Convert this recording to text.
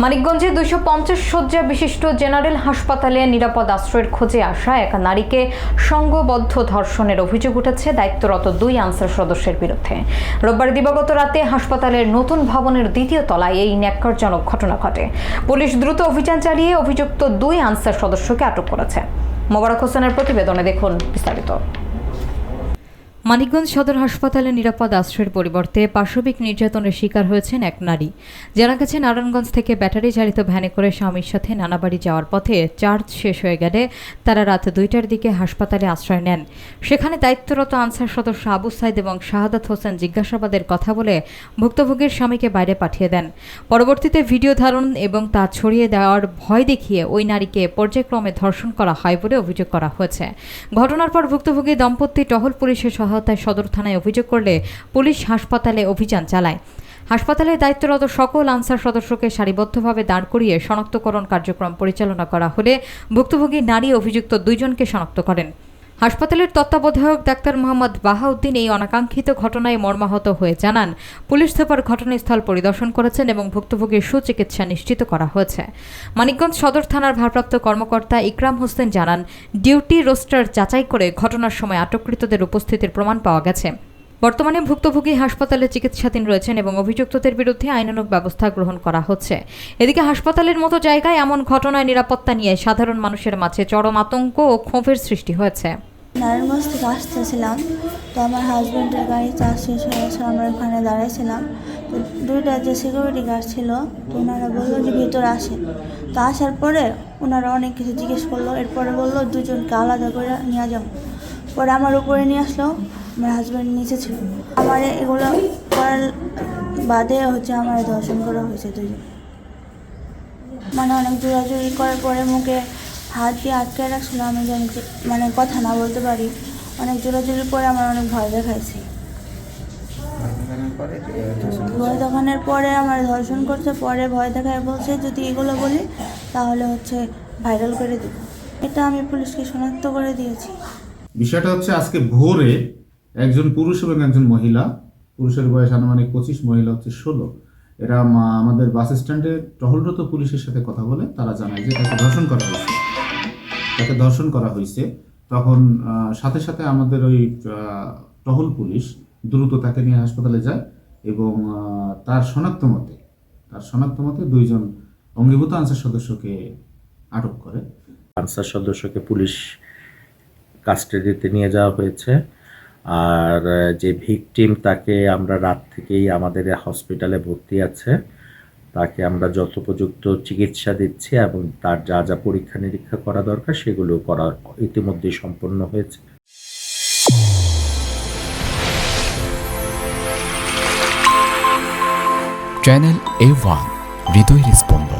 মানিকগঞ্জে 250 শয্যা বিশিষ্ট জেনারেল হাসপাতালে নিরাপদ আশ্রয়ের খোঁজে আসা এক নারীকে সংঘবদ্ধ ধর্ষণের অভিযোগ উঠেছে দায়িত্বরত 2 আনসার সদস্যের বিরুদ্ধে। রোববার দিবাগত রাতে হাসপাতালের নতুন ভবনের 2য় তলায় এই ন্যাক্কারজনক ঘটনা ঘটে। পুলিশ দ্রুত অভিযান চালিয়ে অভিযুক্ত 2 আনসার সদস্যকে আটক করেছে। মোবারক হোসেনের প্রতিবেদনে দেখুন বিস্তারিত। মানিকগঞ্জ সদর হাসপাতালে নিরাপদ আশ্রয়ের পরিবর্তে পাশবিক নির্যাতনের শিকার হয়েছেন এক নারী। জানা গেছে, নারায়ণগঞ্জ থেকে ব্যাটারি চালিত ভ্যানে করে স্বামীর সাথে নানাবাড়ি যাওয়ার পথে চার্জ শেষ হয়ে গেলে তারা রাত 2টার দিকে হাসপাতালে আশ্রয় নেন। সেখানে দায়িত্বরত আনসার সদস্য আবু সাইদ এবং শাহাদাত হোসেন জিজ্ঞাসাবাদের কথা বলে ভুক্তভোগীর স্বামীকে বাইরে পাঠিয়ে দেন। পরবর্তীতে ভিডিও ধারণ এবং তা ছড়িয়ে দেওয়ার ভয় দেখিয়ে ওই নারীকে পর্যায়ক্রমে ধর্ষণ করা হয় বলে অভিযোগ করা হয়েছে। ঘটনার পর ভুক্তভোগী দম্পতি টহল পুলিশের সহায়তায় সদর থানায় অভিযোগ করলে পুলিশ হাসপাতালে অভিযান চালায়। হাসপাতালে দায়িত্বরত সকল আনসার সদস্যকে সারিবদ্ধভাবে দাঁড় করিয়ে শনাক্তকরণ কার্যক্রম পরিচালনা করা হলে ভুক্তভোগী নারী অভিযুক্ত 2 জনকে শনাক্ত করেন। হাসপাতালের তত্ত্বাবধায়ক ডাক্তার মোহাম্মদ বাহাউদ্দিন এই অনাকাঙ্ক্ষিত ঘটনায় মর্মাহত হয়ে জানান, পুলিশ সুপার ঘটনাস্থল পরিদর্শন করেছেন এবং ভুক্তভোগীর সুচিকিৎসা নিশ্চিত করা হয়েছে। মানিকগঞ্জ সদর থানার ভারপ্রাপ্ত কর্মকর্তা ইকরাম হোসেন জানান, ডিউটি রোস্টার যাচাই করে ঘটনার সময় আটককৃতদের উপস্থিতির প্রমাণ পাওয়া গেছে। বর্তমানে ভুক্তভোগী হাসপাতালে চিকিৎসাধীন রয়েছেন এবং অভিযুক্তদের বিরুদ্ধে আইনানুগ ব্যবস্থা গ্রহণ করা হচ্ছে। এদিকে হাসপাতালের মতো জায়গায় এমন ঘটনায় নিরাপত্তা নিয়ে সাধারণ মানুষের মাঝে চরম আতঙ্ক ও ক্ষোভের সৃষ্টি হয়েছে। নারায়ণগঞ্জ থেকে আসতেছিলাম, তো আমার হাজব্যান্ডের গাড়ি চার্জ শেষ হয়ে গেছে। আমরা ওখানে দাঁড়াইছিলাম, তো 2টা যে সিকিউরিটি গার্ড ছিল, তো ওনারা বললো যে ভিতরে আসেন। তো আসার পরে ওনারা অনেক কিছু জিজ্ঞেস করলো। এরপরে বললো 2 জনকে আলাদা করে নিয়ে যাও। পরে আমার উপরে নিয়ে আসলো, আমার হাজব্যান্ড নিচে ছিল। আমার এগুলো করার বাদে আমার ধর্ষণ করা হয়েছে 2 জন। মানে অনেক জোরাজুরি করার পরে মুখে হাত দিয়ে আটকে রাখছিল, আমি জানি যে কথা না বলতে পারি। অনেক জোরাজুরির পরে আমার অনেক ভয় দেখাইছে। ভয় দেখানোর পরে আমার ধর্ষণ করছে। পরে ভয় দেখায় বলছে যদি এগুলো বলি তাহলে ভাইরাল করে দেব। এটা আমি পুলিশকে শনাক্ত করে দিয়েছি। বিষয়টা হচ্ছে, আজকে ভোরে একজন পুরুষ এবং একজন মহিলা, পুরুষের বয়স আনুমানিক 25, মহিলা হচ্ছে 16, এরা আমাদের বাস স্ট্যান্ডে টহলরত পুলিশের সাথে কথা বলে তারা জানায় যে তাকে ধর্ষণ করা হয়েছে। তখন সাথে সাথে আমাদের ওই টহল পুলিশ দ্রুত তাকে নিয়ে হাসপাতালে যায় এবং তার শনাক্ত মতে 2 জন অঙ্গীভূত আনসার সদস্যকে আটক করে। আনসার সদস্যকে পুলিশ কাস্টাডিতে নিয়ে যাওয়া হয়েছে। আর যে ভিকটিম, তাকে আমরা রাত থেকেই আমাদের হসপিটালে ভর্তি আছে। তাকে আমরা যথোপযুক্ত চিকিৎসা দিচ্ছি এবং তার যা যা পরীক্ষা নিরীক্ষা করা দরকার সেগুলো করা ইতিমধ্যেই সম্পন্ন হয়েছে। চ্যানেল A1, হৃদয়ের স্পন্দন।